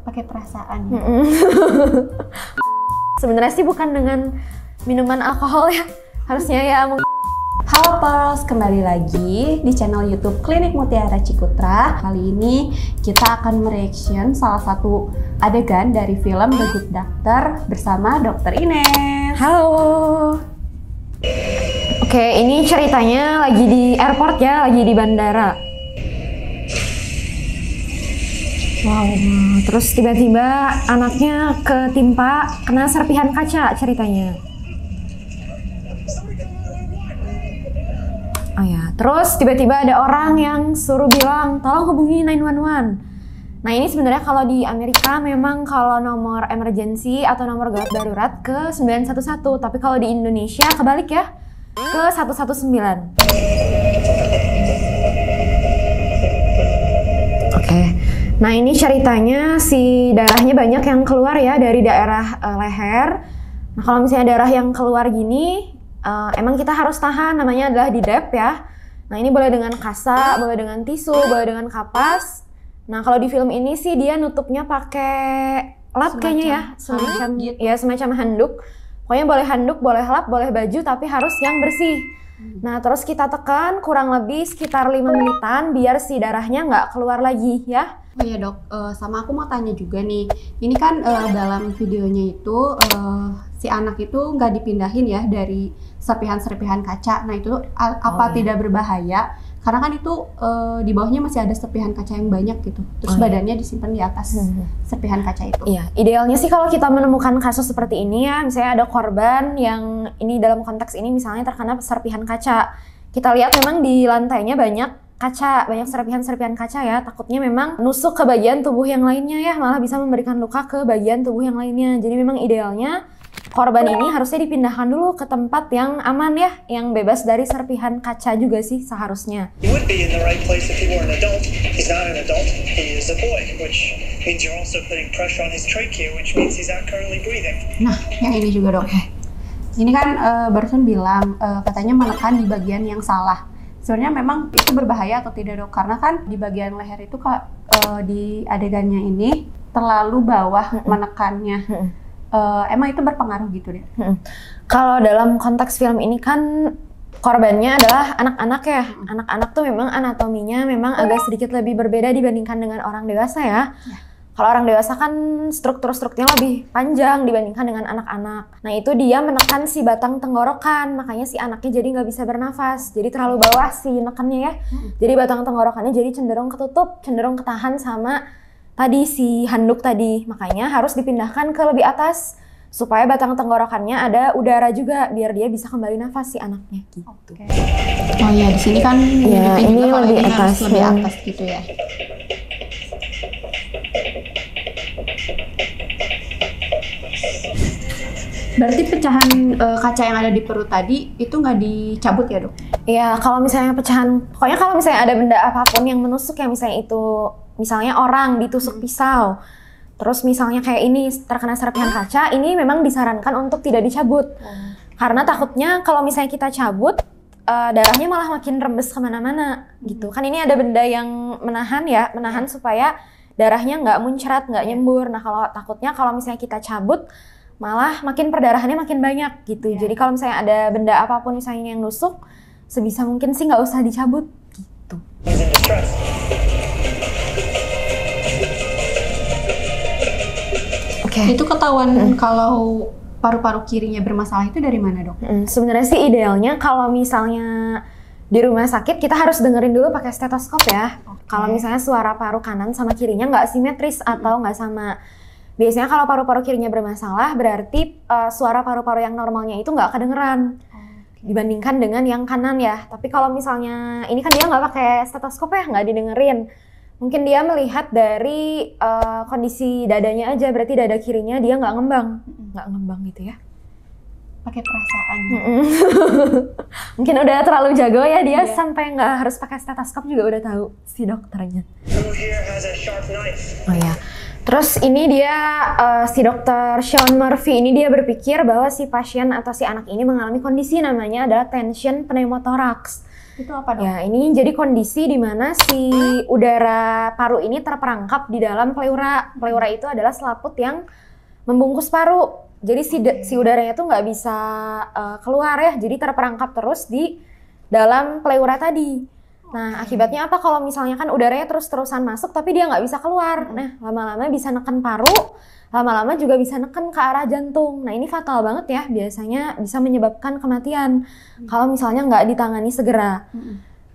pakai perasaan. Sebenarnya sih bukan dengan minuman alkohol ya, harusnya ya. Halo Pearls, kembali lagi di channel YouTube Klinik Mutiara Cikutra. Kali ini kita akan mereaction salah satu adegan dari film The Good Doctor bersama Dr. Ines. Halo. Oke, ini ceritanya lagi di airport ya, lagi di bandara. Wow, terus tiba-tiba anaknya ketimpa kena serpihan kaca ceritanya. Oh ya, terus tiba-tiba ada orang yang suruh bilang, tolong hubungi 911. Nah ini sebenarnya kalau di Amerika memang kalau nomor emergency atau nomor gawat darurat ke 911, tapi kalau di Indonesia kebalik ya, ke 119. Oke. Nah ini ceritanya si darahnya banyak yang keluar ya dari daerah leher. Nah kalau misalnya darah yang keluar gini, emang kita harus tahan, namanya adalah di dep ya. Nah ini boleh dengan kasa, boleh dengan tisu, boleh dengan kapas. Nah kalau di film ini sih dia nutupnya pakai lap kayaknya ya, semacam gitu. ya semacam handuk. Pokoknya boleh handuk, boleh lap, boleh baju, tapi harus yang bersih. Nah terus kita tekan kurang lebih sekitar 5 menitan biar si darahnya nggak keluar lagi ya. Oh iya dok, sama aku mau tanya juga nih, ini kan dalam videonya itu si anak itu nggak dipindahin ya dari serpihan-serpihan kaca. Nah itu apa tidak berbahaya? Karena kan itu di bawahnya masih ada serpihan kaca yang banyak gitu. Terus badannya disimpan di atas serpihan kaca itu. Iya, idealnya sih kalau kita menemukan kasus seperti ini ya, misalnya ada korban yang ini dalam konteks ini misalnya terkena serpihan kaca. Kita lihat memang di lantainya banyak kaca, banyak serpihan-serpihan kaca ya, takutnya memang nusuk ke bagian tubuh yang lainnya ya, malah bisa memberikan luka ke bagian tubuh yang lainnya. Jadi memang idealnya korban ini harusnya dipindahkan dulu ke tempat yang aman ya, yang bebas dari serpihan kaca juga sih seharusnya. He would be in the right place if he were an adult. He's not an adult, he is a boy, which means you're also putting pressure on his trachea, which means he's not currently breathing. Nah, yang ini juga dok. Ini kan barusan bilang katanya menekan di bagian yang salah. Sebenarnya memang itu berbahaya atau tidak dok? Karena kan di bagian leher itu di adegannya ini terlalu bawah menekannya. Emang itu berpengaruh gitu deh? Kalau dalam konteks film ini kan korbannya adalah anak-anak ya. Anak-anak tuh memang anatominya memang agak sedikit lebih berbeda dibandingkan dengan orang dewasa ya. Kalau orang dewasa kan strukturnya lebih panjang dibandingkan dengan anak-anak. Nah itu dia menekan si batang tenggorokan, makanya si anaknya jadi nggak bisa bernafas. Jadi terlalu bawah si nekannya ya. Jadi batang tenggorokannya jadi cenderung ketutup, cenderung ketahan sama tadi si handuk tadi. Makanya harus dipindahkan ke lebih atas supaya batang tenggorokannya ada udara juga biar dia bisa kembali nafas si anaknya gitu. Oh iya di sini kan ya, ini lebih atas, lebih atas gitu ya. Berarti pecahan kaca yang ada di perut tadi itu nggak dicabut ya dok? Iya, kalau misalnya pecahan, pokoknya kalau misalnya ada benda apapun yang menusuk ya, misalnya itu, misalnya orang ditusuk pisau, terus misalnya kayak ini terkena serpihan kaca, ini memang disarankan untuk tidak dicabut. Karena takutnya kalau misalnya kita cabut, darahnya malah makin rembes kemana-mana gitu. Kan ini ada benda yang menahan ya, menahan supaya darahnya nggak muncrat, nggak nyembur. Nah kalau takutnya kalau misalnya kita cabut, malah makin perdarahannya makin banyak gitu. Jadi kalau misalnya ada benda apapun misalnya yang nusuk, sebisa mungkin sih nggak usah dicabut gitu. Itu ketahuan kalau paru-paru kirinya bermasalah itu dari mana dok? Sebenarnya sih idealnya kalau misalnya di rumah sakit kita harus dengerin dulu pakai stetoskop ya. Kalau misalnya suara paru kanan sama kirinya nggak simetris atau nggak sama. Biasanya kalau paru-paru kirinya bermasalah berarti suara paru-paru yang normalnya itu nggak kedengeran dibandingkan dengan yang kanan ya. Tapi kalau misalnya ini kan dia nggak pakai stetoskop ya, nggak didengerin. Mungkin dia melihat dari kondisi dadanya aja, berarti dada kirinya dia nggak ngembang gitu ya. Pakai perasaan. Mungkin udah terlalu jago ya dia sampai nggak harus pakai stetoskop juga udah tahu si dokternya. Oh ya. Terus ini dia si dokter Sean Murphy ini dia berpikir bahwa si pasien atau si anak ini mengalami kondisi namanya adalah tension pneumothorax. Itu apa dok? Ya, ini jadi kondisi di mana si udara paru ini terperangkap di dalam pleura. Pleura itu adalah selaput yang membungkus paru. Jadi si udaranya tuh nggak bisa keluar ya, jadi terperangkap terus di dalam pleura tadi. Nah, akibatnya apa kalau misalnya kan udaranya terus-terusan masuk tapi dia nggak bisa keluar. Nah, lama-lama bisa neken paru, lama-lama juga bisa neken ke arah jantung. Nah, ini fatal banget ya, biasanya bisa menyebabkan kematian kalau misalnya nggak ditangani segera.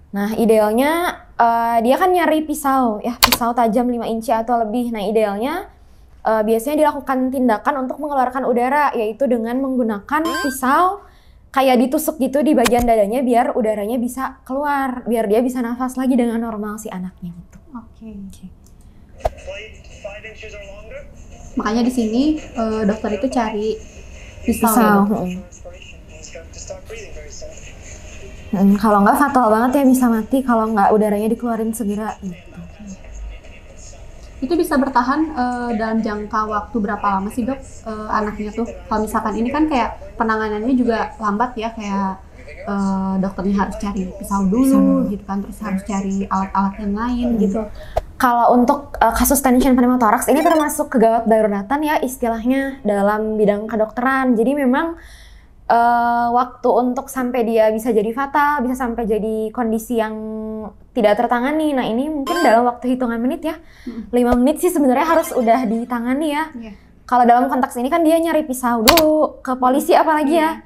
Nah, idealnya dia kan nyari pisau ya, pisau tajam 5 inci atau lebih. Nah, idealnya biasanya dilakukan tindakan untuk mengeluarkan udara, yaitu dengan menggunakan pisau kayak ditusuk gitu di bagian dadanya biar udaranya bisa keluar, biar dia bisa nafas lagi dengan normal si anaknya gitu. Oke. 5 inches or longer. Makanya di sini dokter itu cari pisau. Pisau. Ya, dok? Inspiration. He's got to start breathing very soon. Kalau nggak fatal banget ya, bisa mati kalau nggak udaranya dikeluarin segera gitu. Itu bisa bertahan dalam jangka waktu berapa lama sih dok anaknya tuh? Kalau misalkan ini kan kayak penanganannya juga lambat ya, kayak dokternya harus cari pisau dulu gitu kan, terus harus cari alat-alat yang lain gitu. Kalau untuk kasus tension pneumotoraks ini termasuk kegawat daruratan ya istilahnya dalam bidang kedokteran. Jadi memang waktu untuk sampai dia bisa jadi fatal, bisa sampai jadi kondisi yang tidak tertangani. Nah, ini mungkin dalam waktu hitungan menit ya. 5 menit sih sebenarnya harus udah ditangani ya. Kalau dalam konteks ini kan dia nyari pisau dulu ke polisi apalagi ya.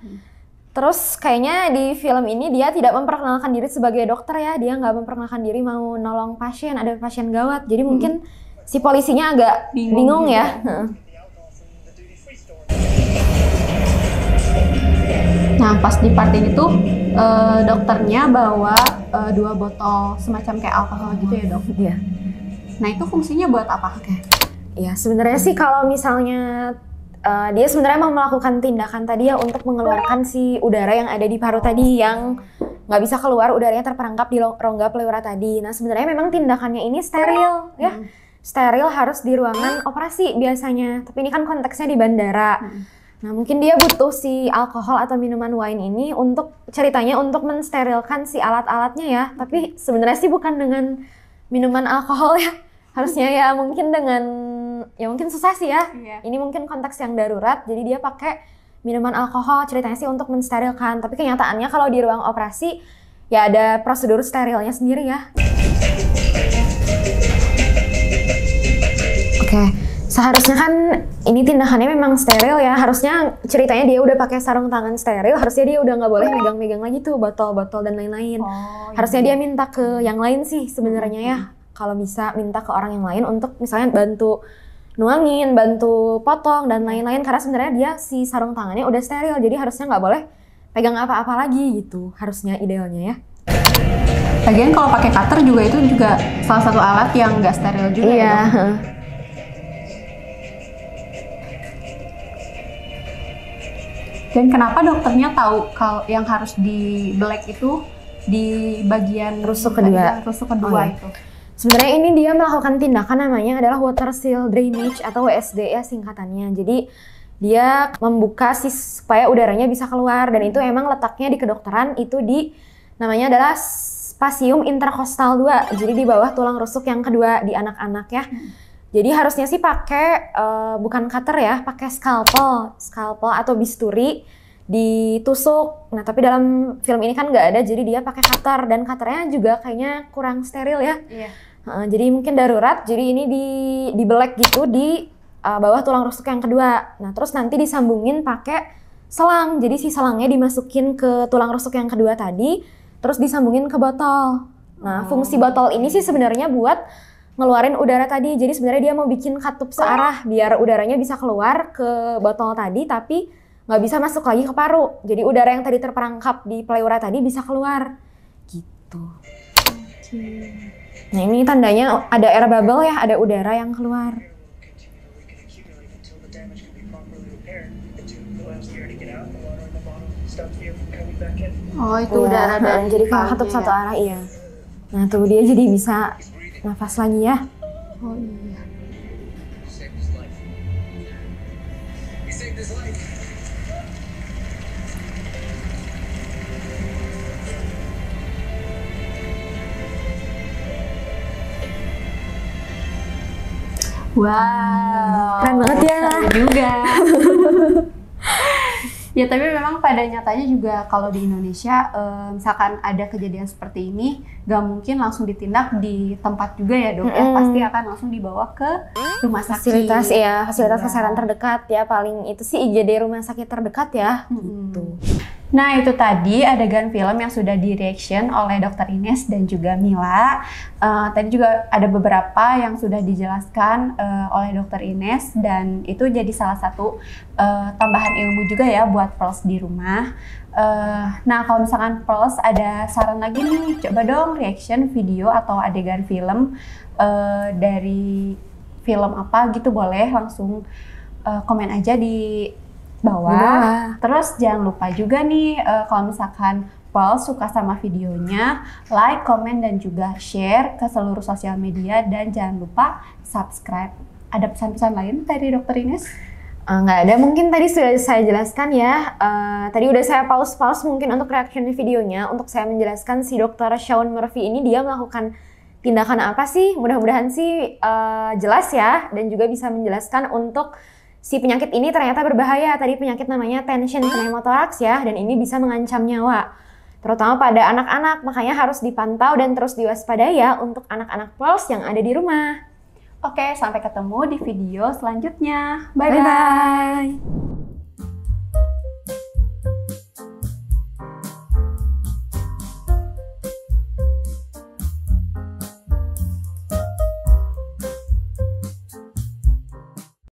Terus kayaknya di film ini dia tidak memperkenalkan diri sebagai dokter ya. Dia nggak memperkenalkan diri mau nolong pasien, ada pasien gawat. Jadi mungkin si polisinya agak bingung ya. Nah, pas di part ini tuh dokternya bawa 2 botol semacam kayak alkohol gitu ya dok? Iya. Nah, itu fungsinya buat apa? Ya sebenarnya sih kalau misalnya dia sebenarnya mau melakukan tindakan tadi ya untuk mengeluarkan si udara yang ada di paru tadi yang nggak bisa keluar, udaranya terperangkap di rongga pleura tadi. Nah, sebenarnya memang tindakannya ini steril ya. Steril harus di ruangan operasi biasanya. Tapi ini kan konteksnya di bandara. Nah, mungkin dia butuh si alkohol atau minuman wine ini untuk ceritanya untuk mensterilkan si alat-alatnya ya. Tapi sebenarnya sih bukan dengan minuman alkohol ya. Harusnya ya mungkin dengan, ya mungkin susah sih ya. Ini mungkin konteks yang darurat, jadi dia pakai minuman alkohol ceritanya sih untuk mensterilkan. Tapi kenyataannya kalau di ruang operasi ya ada prosedur sterilnya sendiri ya. Oke. Seharusnya kan ini tindakannya memang steril ya, harusnya ceritanya dia udah pakai sarung tangan steril, harusnya dia udah nggak boleh megang-megang lagi tuh botol-botol dan lain-lain. Harusnya dia minta ke yang lain sih sebenarnya ya, kalau bisa minta ke orang yang lain untuk misalnya bantu nuangin, bantu potong dan lain-lain, karena sebenarnya dia si sarung tangannya udah steril, jadi harusnya nggak boleh pegang apa-apa lagi gitu, harusnya idealnya ya. Lagian kalau pakai cutter juga itu juga salah satu alat yang nggak steril juga ya dok? Dan kenapa dokternya tahu kalau yang harus di black itu di bagian rusuk kedua itu? Sebenarnya ini dia melakukan tindakan namanya adalah water seal drainage atau WSD ya singkatannya. Jadi dia membuka supaya udaranya bisa keluar, dan itu emang letaknya di kedokteran itu di namanya adalah spasium intercostal 2. Jadi di bawah tulang rusuk yang kedua di anak-anak ya. Jadi harusnya sih pakai bukan cutter ya, pakai scalpel atau bisturi ditusuk. Nah, tapi dalam film ini kan nggak ada, jadi dia pakai cutter, dan cutternya juga kayaknya kurang steril ya. Jadi mungkin darurat. Jadi ini di belek gitu di bawah tulang rusuk yang kedua. Nah, terus nanti disambungin pakai selang. Jadi si selangnya dimasukin ke tulang rusuk yang kedua tadi, terus disambungin ke botol. Nah, fungsi botol ini sih sebenarnya buat ngeluarin udara tadi. Jadi sebenarnya dia mau bikin katup searah biar udaranya bisa keluar ke botol tadi tapi nggak bisa masuk lagi ke paru. Jadi udara yang tadi terperangkap di pleura tadi bisa keluar gitu. Nah, ini tandanya ada air bubble ya, ada udara yang keluar. Oh, itu udara dari jadi kalau katup satu arah iya. Nah, tuh dia jadi bisa nafas lagi ya. Oh iya. Wow. Keren banget ya. Keren juga. Ya tapi memang pada nyatanya juga kalau di Indonesia misalkan ada kejadian seperti ini gak mungkin langsung ditindak di tempat juga ya dok ya, pasti akan langsung dibawa ke rumah sakit. Fasilitas kesehatan terdekat ya, paling itu sih IGD rumah sakit terdekat ya. Gitu. Nah itu tadi adegan film yang sudah di-reaction oleh Dr. Ines dan juga Mila. Tadi juga ada beberapa yang sudah dijelaskan oleh Dr. Ines dan itu jadi salah satu tambahan ilmu juga ya buat Pearls di rumah. Nah kalau misalkan Pearls ada saran lagi nih, coba dong reaction video atau adegan film dari film apa gitu, boleh langsung komen aja di bawah. Terus jangan lupa juga nih kalau misalkan Pearls suka sama videonya, like, komen, dan juga share ke seluruh sosial media dan jangan lupa subscribe. Ada pesan-pesan lain dari Dr. Ines? Nggak ada, mungkin tadi sudah saya jelaskan ya. Tadi udah saya pause mungkin untuk reaction videonya untuk saya menjelaskan si Dr. Shawn Murphy ini dia melakukan tindakan apa sih. Mudah-mudahan sih jelas ya dan juga bisa menjelaskan untuk si penyakit ini ternyata berbahaya. Tadi penyakit namanya tension pneumothorax ya, dan ini bisa mengancam nyawa. Terutama pada anak-anak, makanya harus dipantau dan terus diwaspadai ya untuk anak-anak Pearls yang ada di rumah. Oke, sampai ketemu di video selanjutnya. Bye-bye.